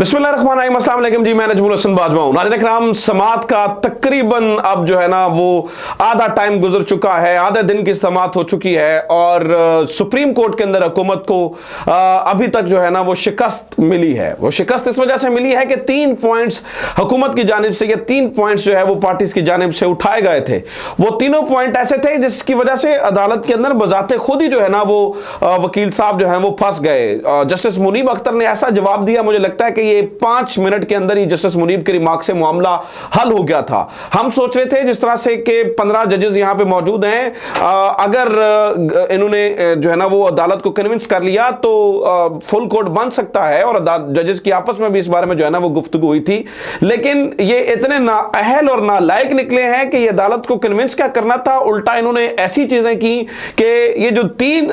बिस्मिल्लाहिर्रहमानिर्रहीम, अस्सलाम वालेकुम जी। मैं नजमुल हसन बाजवा हूं। नाज़रीन इकराम, समात का तकरीबन अब जो है ना वो आधा टाइम गुजर चुका है, आधे दिन की समात हो चुकी है और सुप्रीम कोर्ट के अंदर हुकूमत को अभी तक जो है ना वो शिकस्त मिली है। वो शिकस्त इस वजह से मिली है कि 3 पॉइंट्स हुकूमत की जानिब से, ये 3 पॉइंट्स जो है वो पार्टीज की जानिब से उठाए गए थे। वो तीनों पॉइंट ऐसे थे जिसकी वजह से अदालत के अंदर बजाते खुद ही जो है ना वो वकील साहब जो है वो फंस गए। जस्टिस मुनीब अख्तर ने ऐसा जवाब दिया, मुझे लगता है कि ये 5 मिनट के अंदर ही जस्टिस मुनीब के रिमार्क से मामला हल हो गया था। हम सोच रहे थे जिस तरह से कि 15 जजेस यहां पे मौजूद हैं, अगर इन्होंने जो है ना वो अदालत को कन्विंस कर लिया तो फुल कोर्ट बन सकता है और जजेस की आपस में भी इस बारे में जो है ना वो गुफ्तगू हुई थी। लेकिन ये इतने नाअहल और नालायक निकले हैं कि ये अदालत को कन्विंस क्या करना था, उल्टा इन्होंने ऐसी चीजें की कि ये जो 3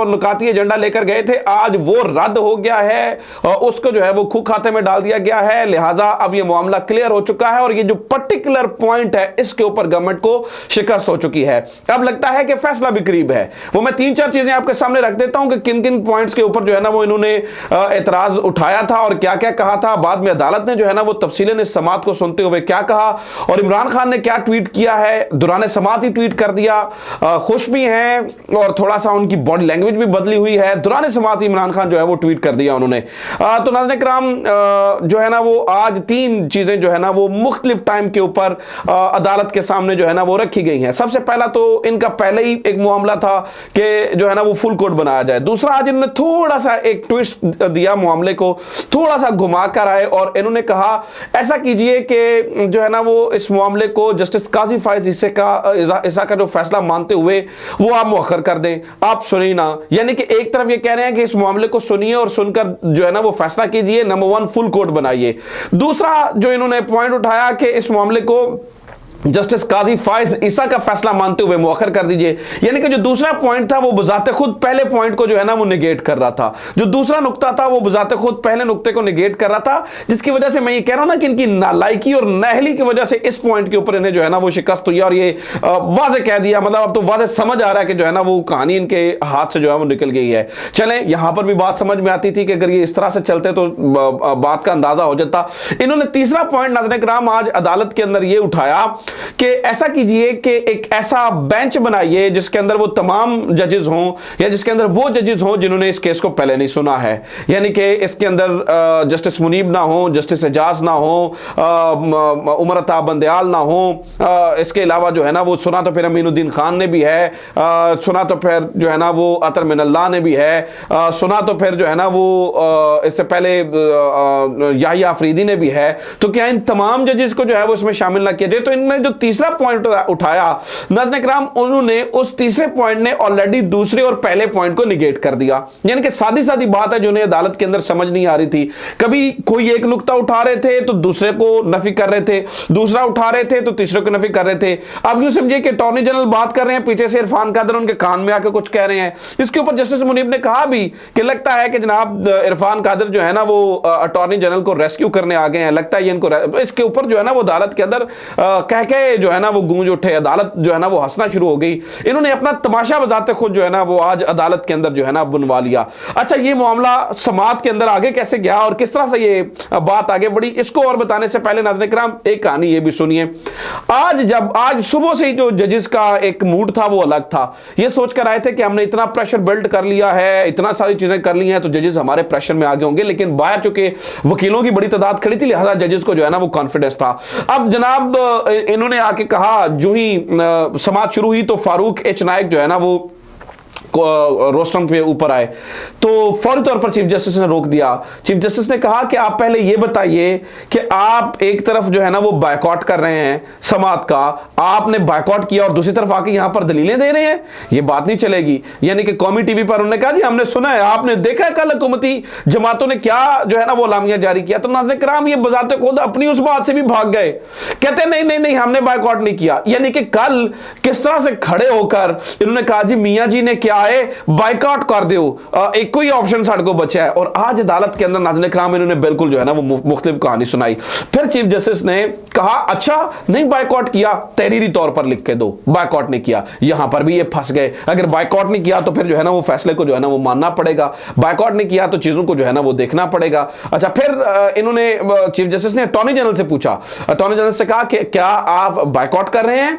नुकाती एजेंडा लेकर गए थे आज वो रद्द हो गया है और उसको जो है वो खूब खाते में डाल दिया गया है। लिहाजा अब ये मामला क्लियर हो चुका है और ये जो पर्टिकुलर पॉइंट है इसके ऊपर गवर्नमेंट को शिकस्त हो चुकी है। अब लगता है कि फैसला भी करीब है। वो मैं 3-4 चीजें आपके सामने रख देता हूं कि किन किन पॉइंट्स के ऊपर जो है ना वो इन्होंने एतराज उठाया था और क्या क्या कहा था। बाद में अदालत ने जो है ना वो तफसीलन इस समात को सुनते हुए क्या कहा और इमरान खान ने क्या ट्वीट किया है, दौरान समात ही ट्वीट कर दिया। खुश भी हैं और थोड़ा सा उनकी बॉडी लैंग्वेज भी बदली हुई है। दौरान समात ही इमरान खान जो है वो ट्वीट कर दिया उन्होंने। तो नाज़रीन इकराम, जो है ना वो आज 3 चीजें जो है ना वो मुख्तलिफ टाइम के ऊपर अदालत के सामने जो है ना वो रखी गई हैं। सबसे पहला तो इनका पहले ही एक मामला था कि जो है ना वो फुल कोर्ट बनाया जाए। दूसरा, आज इन्होंने थोड़ा सा एक ट्विस्ट दिया, मामले को थोड़ा सा घुमा कर आए और इन्होंने कहा ऐसा कीजिए कि जो है ना वो इस मामले को जस्टिस काजी फायज ईसा का जो फैसला मानते हुए वो आप मुअख्खर कर दें। आप सुनिए ना, यानी कि एक तरफ ये कह रहे हैं कि इस मामले को सुनिए और सुनकर जो है ना वो फैसला कीजिए, नंबर 1 फुल कोर्ट बनाइए। दूसरा जो इन्होंने पॉइंट उठाया कि इस मामले को जस्टिस काजी फायज ईसा का फैसला मानते हुए मुअख्खर कर दीजिए। यानी कि जो दूसरा पॉइंट था वो बजाते खुद पहले पॉइंट को जो है ना वो निगेट कर रहा था। जो दूसरा नुक्ता था वो बजाते खुद पहले नुक्ते को निगेट कर रहा था, जिसकी वजह से मैं ये कह रहा हूं ना कि इनकी नालायकी और नाअहली की वजह से इस पॉइंट के ऊपर इन्हें जो है ना वो शिकस्त हुई और ये वाज़ेह कह दिया। मतलब अब तो वाज़ेह समझ आ रहा है कि जो है ना वो कहानी इनके हाथ से जो है वो निकल गई है। चलें, यहां पर भी बात समझ में आती थी कि अगर ये इस तरह से चलते तो बात का अंदाजा हो जाता। इन्होंने तीसरा पॉइंट नाज़रीन इकराम आज अदालत के अंदर ये उठाया कि ऐसा कीजिए कि एक ऐसा बेंच बनाइए जिसके अंदर वो तमाम जजेस हों या जिसके अंदर वो जजेस हों जिन्होंने इस केस को पहले नहीं सुना है। यानी कि इसके अंदर जस्टिस मुनीब ना हो, जस्टिस एजाज ना हो, उमर अता बंदयाल ना हो। इसके अलावा जो है ना वो सुना तो फिर अमीनुद्दीन खान ने भी है, सुना तो फिर जो है ना वो अतर मिनल्लाह ने भी है, सुना तो फिर जो है ना वो इससे पहले याहिया अफरीदी ने भी है। तो क्या इन तमाम जजेस को जो है वो इसमें शामिल ना किया जाए? तो इनमें जो तीसरा पॉइंट उठाया नाज़रीन इकराम, उन्होंने उस तीसरे पॉइंट ने ऑलरेडी दूसरे और पहले पॉइंट को निगेट कर दिया। यानी कि सादी सादी बात है जो उन्हें अदालत के अंदर समझ नहीं आ रही थी। कभी कोई एक नुक्ता उठा रहे थे तो दूसरे को नफी कर रहे थे, दूसरा उठा रहे थे तो तीसरे को नफी कर रहे थे। अब यूं समझिए कि अटॉर्नी जनरल बात कर रहे हैं, पीछे से इरफान कादर उनके कान में आके कुछ कह रहे हैं। इसके ऊपर जस्टिस मुनीब ने कहा भी कि लगता है कि जनाब इरफान कादर जो है ना वो अटॉर्नी जनरल को रेस्क्यू करने आ गए हैं, लगता है इनको। इसके ऊपर जो है ना वो अदालत के अंदर कह के जो है ना वो गूंज उठे, अदालत जो है ना वो हंसना शुरू हो गई। इन्होंने अपना तमाशा बजाते खुद जो है ना वो आज अदालत के अंदर जो है ना बनवा लिया। अच्छा, ये मामला समात के अंदर आगे कैसे गया और किस तरह से ये बात आगे बढ़ी, इसको और बताने से पहले नाज़रीन इकराम एक कहानी ये भी सुनिए। आज सुबह से ही जो जजेस का एक मूड था वो अलग था। ये सोचकर आए थे कि हमने इतना प्रेशर बिल्ड कर लिया है, इतना सारी चीजें कर ली हैं तो जजेस हमारे प्रेशर में आगे होंगे, लेकिन बाहर चुके वकीलों की बड़ी तादाद खड़ी थी, लिहाजा जजेस को जो है ना वो कॉन्फिडेंस था। अब जनाब इन्होंने आके कहा, जो ही समात शुरू हुई तो फारूक एच नायक जो है ना वो रोस्टम पे ऊपर आए तो फौरी तौर पर चीफ जस्टिस ने रोक दिया। चीफ जस्टिस ने कहा कि आप पहले ये बताइए कि आप एक तरफ जो है ना वो बायकॉट कर रहे हैं समात का, आपने बायकॉट किया और दूसरी तरफ आके यहां पर दलीलें दे रहे हैं, ये बात नहीं चलेगी। यानी कि कौमी टीवी पर उन्होंने कहा जी हमने सुना है, आपने देखा है कल हुकूमती जमातों ने क्या जो है ना वो अलामिया जारी किया। तो नाज़रीन किराम ये बजाते खुद अपनी उस बात से भी भाग गए, कहते नहीं नहीं नहीं हमने बायकॉट नहीं किया। यानी कि कल किस तरह से खड़े होकर इन्होंने कहा जी मियां जी ने क्या क्या है, बाइकआउट कर दो, एक कोई ऑप्शन साढ़े को बचा है। और आज अदालत के अंदर नाज़रीन इकराम इन्होंने बिल्कुल जो है ना वो मुख्तलिफ कहानी सुनाई। फिर चीफ जस्टिस ने कहा अच्छा नहीं बाइकआउट किया, तहरीरी तौर पर लिख के दो, बाइकआउट नहीं किया। यहां पर भी ये फंस गए, अगर बाइकआउट नहीं किया तो फिर जो है ना वो फैसले को जो है ना वो मानना पड़ेगा, बाइकआउट नहीं किया तो चीजों को जो है ना वो देखना पड़ेगा। अच्छा, फिर इन्होंने चीफ जस्टिस ने अटॉर्नी जनरल से पूछा, अटॉर्नी जनरल से कहा कि क्या आप बाइकआउट कर रहे हैं?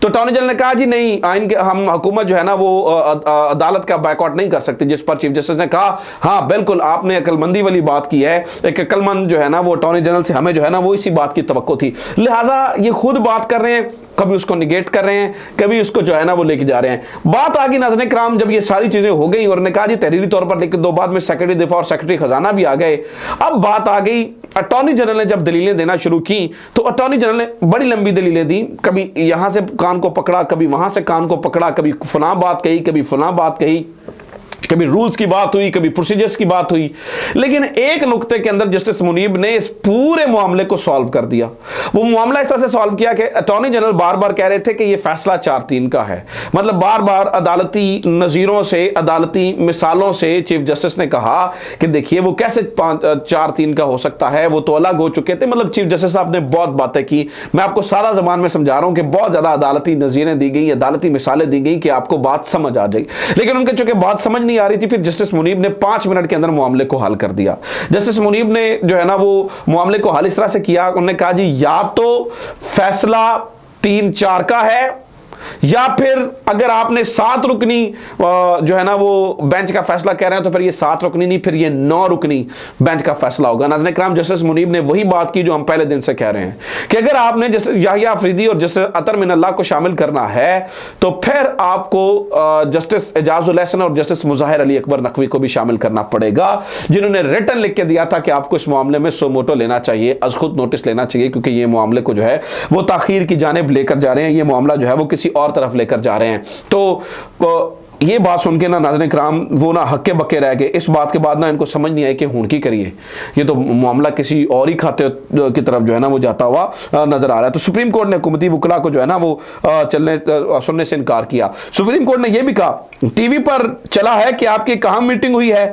तो अटॉर्नी जनरल ने कहा जी नहीं, आइन के हम हुकूमत जो है ना वो अदालत का बाइकआउट नहीं कर सकती। जिस पर चीफ जस्टिस ने कहा हाँ बिल्कुल आपने अकलमंदी वाली बात की है, एक अकलमंद जो है ना वो अटॉर्नी जनरल से हमें जो है ना वो इसी बात की तवक्को थी, लिहाजा ये खुद बात कर रहे हैं, कभी उसको निगेट कर रहे हैं, कभी उसको जो है ना वो लेके जा रहे हैं। बात आ गई नाज़रीन किराम जब ये सारी चीजें हो गई और ने कहा जी तहरीरी तौर पर लिख दो, बाद में सेक्रेटरी दिफा और सेक्रेटरी खजाना भी आ गए। अब बात आ गई अटॉर्नी जनरल ने जब दलीलें देना शुरू की तो अटॉर्नी जनरल ने बड़ी लंबी दलीलें दी, कभी यहां से कान को पकड़ा, कभी वहां से कान को पकड़ा, कभी फलां बात कही, कभी फलां बात कही, कभी रूल्स की बात हुई, कभी प्रोसीजर्स की बात हुई। लेकिन एक नुक्ते के अंदर जस्टिस मुनीब ने इस पूरे मामले को सॉल्व कर दिया। वो मामला इस तरह से सॉल्व किया कि अटॉर्नी जनरल बार बार कह रहे थे कि ये फैसला 4-3 का है, मतलब बार बार अदालती नज़ीरों से, अदालती मिसालों से चीफ जस्टिस ने कहा कि देखिए वो कैसे 4-3 का हो सकता है, वो तो अलग हो चुके थे। मतलब चीफ जस्टिस साहब ने बहुत बातें की, मैं आपको सारा ज़बान में समझा रहा हूं कि बहुत ज़्यादा अदालती नज़ीरें दी गई, अदालती मिसालें दी गई कि आपको बात समझ आ जाए। लेकिन उनके चूंकि बात समझ नहीं आ रही थी, फिर जस्टिस मुनीब ने 5 मिनट के अंदर मामले को हल कर दिया। जस्टिस मुनीब ने जो है ना वो मामले को हल इस तरह से किया, उन्होंने कहा जी या तो फैसला 3-4 का है, या फिर अगर आपने 7 रुकनी जो है ना वो बेंच का फैसला कह रहे हैं तो फिर ये 7 रुकनी नहीं, फिर ये 9 रुकनी बेंच का फैसला होगा। नाज़रीन किराम जस्टिस मुनीब ने वही बात की जो हम पहले दिन से कह रहे हैं कि अगर आपने जस्टिस याहिया अफरीदी और जस्टिस अतर मिनल्लाह को शामिल करना है तो फिर आपको जस्टिस एजाजुल एहसन और जस्टिस मुज़ाहिर अली अकबर नकवी को भी शामिल करना पड़ेगा, जिन्होंने रिटन लिख के दिया था कि आपको इस मामले में सो मोटो लेना चाहिए, अज खुद नोटिस लेना चाहिए, क्योंकि ये मामले को जो है वो ताखीर की जानिब लेकर जा रहे हैं, ये मामला जो है वो किसी और तरफ लेकर जा रहे हैं। तो ये बात सुन के ना नाज़रीन किराम वो ना हक्के बक्के रह गए। इस बात के बाद ना इनको समझ नहीं आई कि हुण की करिए, ये तो मामला किसी और ही खाते की तरफ जो है ना वो जाता हुआ नजर आ रहा है। तो सुप्रीम कोर्ट ने हुकूमती वकला को जो है ना वो सुनने से इनकार किया। सुप्रीम कोर्ट ने यह भी कहा टीवी पर चला है कि आपकी कहाँ मीटिंग हुई है,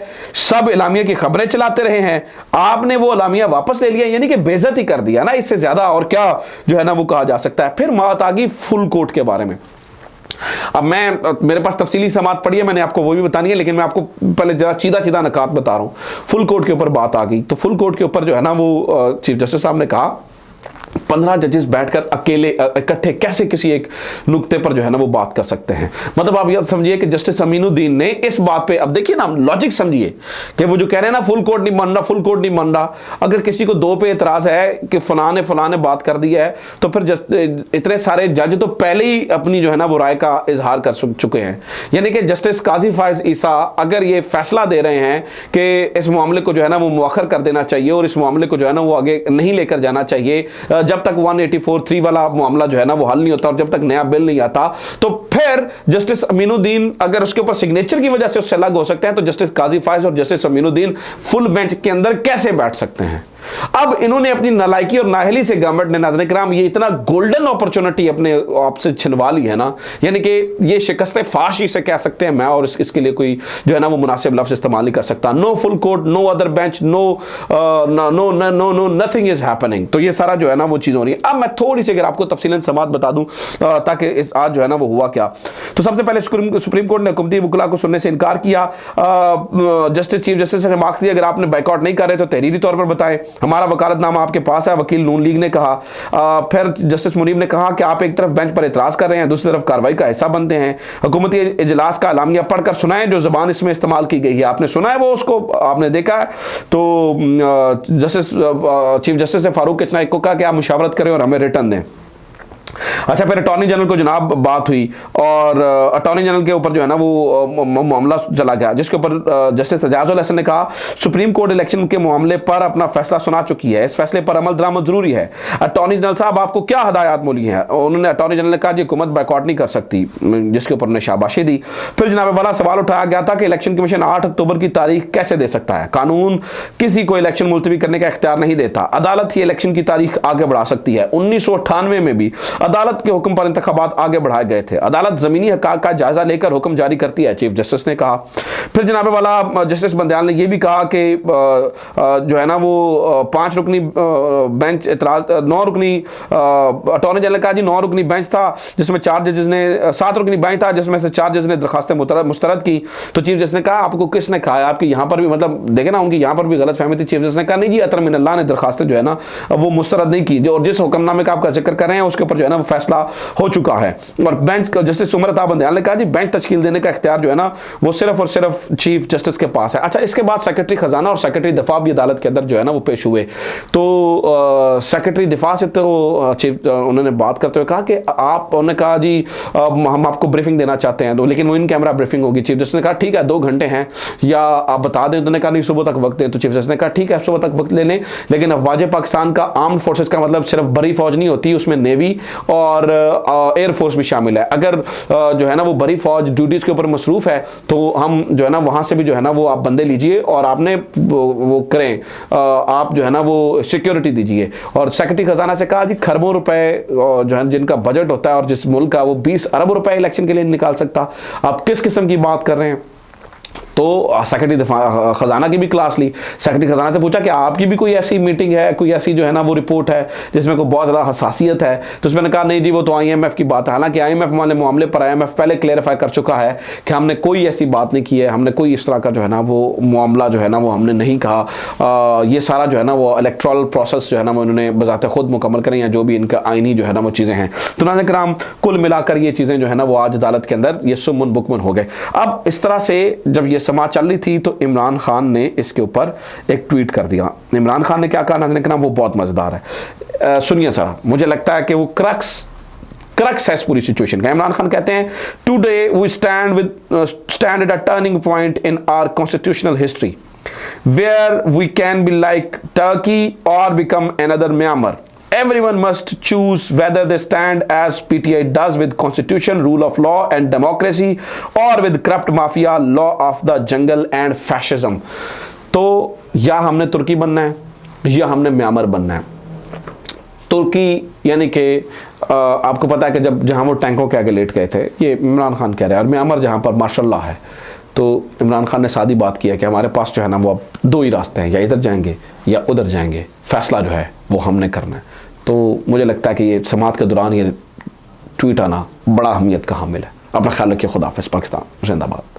सब इलामिया की खबरें चलाते रहे हैं, आपने वो इलामिया वापस ले लिया, यानी कि बेइज्जती कर दिया ना, इससे ज्यादा और क्या जो है ना वो कहा जा सकता है। फिर बात आ गई फुल कोर्ट के बारे में। अब मेरे पास तफसीली समात पड़ी है, मैंने आपको वो भी बतानी है, लेकिन मैं आपको पहले जरा सीधा नकात बता रहा हूं। फुल कोर्ट के ऊपर बात आ गई तो फुल कोर्ट के ऊपर जो है ना वो चीफ जस्टिस साहब ने कहा 15 जजेस बैठकर अकेले इकट्ठे कैसे किसी एक नुक्ते पर जो है ना वो बात कर सकते हैं। मतलब आप ये समझिए कि जस्टिस अमीनुद्दीन ने इस बात पे, अब देखिए ना लॉजिक समझिए कि वो जो कह रहे हैं ना फुल कोर्ट नहीं मान रहा, फुल कोर्ट नहीं मान रहा, अगर किसी को 2 पे एतराज है कि फलाने बात कर दी है तो फिर इतने सारे जज तो पहले ही अपनी जो है ना वो राय का इजहार कर चुके हैं। यानी कि जस्टिस काजी फायज ईसा अगर ये फैसला दे रहे हैं कि इस मामले को जो है ना वो मुअख्खर कर देना चाहिए और इस मामले को जो है ना वो आगे नहीं लेकर जाना चाहिए जब तक 184(3) वाला मामला जो है ना वो हल नहीं होता और जब तक नया बिल नहीं आता, तो फिर जस्टिस अमीनुद्दीन अगर उसके ऊपर सिग्नेचर की वजह से उससे अलग हो सकते हैं तो जस्टिस काजी फायज और जस्टिस अमीनुद्दीन फुल बेंच के अंदर कैसे बैठ सकते हैं। अब इन्होंने अपनी नालायकी और नाहली से गवर्नमेंट ने नाज़रीन किराम ये इतना गोल्डन अपॉर्चुनिटी अपने आप से छिनवा ली है ना, यानी कि ये शिकस्ते फाश से कह सकते हैं मैं, और इसके लिए कोई जो है ना वो मुनासिब लफ्ज इस्तेमाल नहीं कर सकता। No full court, no other bench, no nothing is happening. तो ये सारा जो है ना वो चीज हो रही है। अब मैं थोड़ी सी अगर आपको तफसीलन समात बता दूं ताकि आज जो है ना वो हुआ क्या। तो सबसे पहले सुप्रीम कोर्ट ने हुकूमती वकला को सुनने से इनकार किया। जस्टिस चीफ जस्टिस ने रिमार्क्स दिए अगर आपने बाइकआउट नहीं कर रहे तो तहरीरी तौर पर बताएं, हमारा वकालतनामा आपके पास है, वकील नून लीग ने कहा। फिर जस्टिस मुनीब ने कहा कि आप एक तरफ बेंच पर इतराज कर रहे हैं, दूसरी तरफ कार्रवाई का हिस्सा बनते हैं, हुकूमती इजलास का अलामिया पढ़कर सुनाएं जो ज़बान इसमें इस्तेमाल की गई है, आपने सुना है वो, उसको आपने देखा है। तो जस्टिस चीफ जस्टिस ने फारूक किचनाइक को कहा कि आप मुशावरत करें और हमें रिटर्न दें। अच्छा, फिर अटॉर्नी जनरल को जनाब बात हुई और अटॉर्नी जनरल के ऊपर जो है ना वो मामला चला गया, जिसके ऊपर जस्टिस एजाजुल एहसन ने कहा सुप्रीम कोर्ट इलेक्शन के मामले पर अपना फैसला सुना चुकी है, इस फैसले पर अमल दरामद जरूरी है। अटॉर्नी जनरल साहब आपको क्या हदायत मिली है? उन्होंने अटॉर्नी जनरल ने कहा जी हुकूमत बाइकआउट नहीं कर सकती, जिसके ऊपर उन्होंने शाबाशी दी। फिर जनाब वाला सवाल उठाया गया था कि इलेक्शन कमीशन 8 अक्टूबर की तारीख कैसे दे सकता है? कानून किसी को इलेक्शन मुलतवी करने का इख्तियार नहीं देता, अदालत ही इलेक्शन की तारीख आगे बढ़ा सकती है। 1998 में भी अदालत के हुक्म पर इंतखाबात आगे बढ़ाए गए थे। अदालत जमीनी हक़ाक़ का जायजा लेकर हुक्म जारी करती है, चीफ जस्टिस ने कहा। फिर जनाब वाला जस्टिस बंदयाल ने यह भी कहा कि जो है ना वो 5 रुकनी बेंच एतराज 9 रुकनी अटॉर्नी जनरल का जी 9 रुकनी बेंच था जिसमें 4 जजेस ने 7 रुकनी बेंच था जिसमें से 4 जजेस ने दरखास्तें मुस्तरद की। तो चीफ जस्टिस ने कहा आपको किसने कहा, आपकी यहाँ पर भी मतलब देखे ना उनकी यहाँ पर भी गलत फहमी थी। चीफ जस्टिस ने कहा नहीं जी अतर मिनल्लाह ने दरखास्तें जो है ना वो मुस्तरद नहीं की, और जिस हुक्मनामे का आपका जिक्र कर रहे हैं उसके ऊपर जो है ना वो फैसला हो चुका है। और बेंच जस्टिस उमर अता बंदयाल ने कहा जी बेंच तश्कील देने का इख्तियार जो है ना वो सिर्फ और सिर्फ चीफ जस्टिस के पास है। अच्छा, इसके बाद सेक्रेटरी खजाना और सेक्रेटरी दफा भी अदालत के अंदर जो है ना वो पेश हुए। तो सेक्रेटरी दिफा से तो चीफ उन्होंने बात करते हुए कहा कि आप, उन्होंने कहा जी हम आपको ब्रीफिंग देना चाहते हैं, तो लेकिन वो इन कैमरा ब्रीफिंग होगी। चीफ जस्टिस ने कहा ठीक है 2 घंटे हैं या आप बता दें। उन्होंने कहा नहीं सुबह तक वक्त दें। तो चीफ जस्टिस ने कहा ठीक है सुबह तक वक्त ले लें, लेकिन अफवाज पाकिस्तान का आर्म्ड फोर्सेस का मतलब सिर्फ बड़ी फौज नहीं होती, उसमें नेवी और एयरफोर्स भी शामिल है। अगर जो है ना वो बड़ी फौज ड्यूटीज के ऊपर मसरूफ है तो हम जो है ना वहां से भी जो है ना वो आप बंदे लीजिए और आपने वो करें, आप जो है ना वो सिक्योरिटी दीजिए। और सेक्रेटरी खजाना से कहा जी खरबों रुपए जो है जिनका बजट होता है और जिस मुल्क का वो 20 अरब रुपए इलेक्शन के लिए निकाल सकता, आप किस किस्म की बात कर रहे हैं। तो सेक्रेटरी खजाना की भी क्लास ली। सेक्रेटरी खजाना से पूछा कि आपकी भी कोई ऐसी मीटिंग है, कोई ऐसी जो है ना वो रिपोर्ट है जिसमें कोई बहुत ज़्यादा हसासियत है। तो उसमें कहा नहीं जी वो तो IMF की बात है। हालांकि IMF वाले मामले पर IMF पहले क्लेरिफाई कर चुका है कि हमने कोई ऐसी बात नहीं की है, हमने कोई इस तरह का जो है ना वो मामला जो है ना वो हमने नहीं कहा। ये सारा जो है ना वो इलेक्ट्रल प्रोसेस जो है ना वो उन्होंने बजाते खुद मुकम्मल करें या जो भी इनका आईनी जो है ना वो चीज़ें हैं। तो नाज़रीन किराम कुल मिलाकर ये चीज़ें जो है ना वो आज अदालत के अंदर ये सुमन बुकमन हो गए। अब इस तरह से जब ये समाज चल रही थी तो इमरान खान ने इसके ऊपर एक ट्वीट कर दिया। इमरान खान ने क्या कहा नाज़रीन किराम वो बहुत मजेदार है, सुनिए सर। मुझे लगता है कि वो क्रक्स है इस पूरी सिचुएशन का। इमरान खान कहते हैं today we stand at a turning point in our constitutional history where we can be like Turkey or become another Myanmar. Everyone must choose whether they stand as PTI does with constitution, rule of law and democracy or with corrupt mafia, law of the jungle and fascism। तो या हमने तुर्की बनना है या हमने Myanmar बनना है। तुर्की यानी कि आपको पता है कि जब जहाँ वो टैंकों के आगे लेट गए थे, ये इमरान खान कह रहे हैं, और म्यांमार जहाँ पर माशाल्लाह है। तो इमरान खान ने सादी बात की है कि हमारे पास जो है ना वो अब 2 ही रास्ते हैं, या इधर जाएंगे या उधर जाएंगे, फैसला जो है वो हमने करना है। तो मुझे लगता है कि ये समात के दौरान ये ट्वीट आना बड़ा अहमियत का हामिल है। अपना ख्याल रखिए, खुदा हाफिज़, पाकिस्तान जिंदाबाद।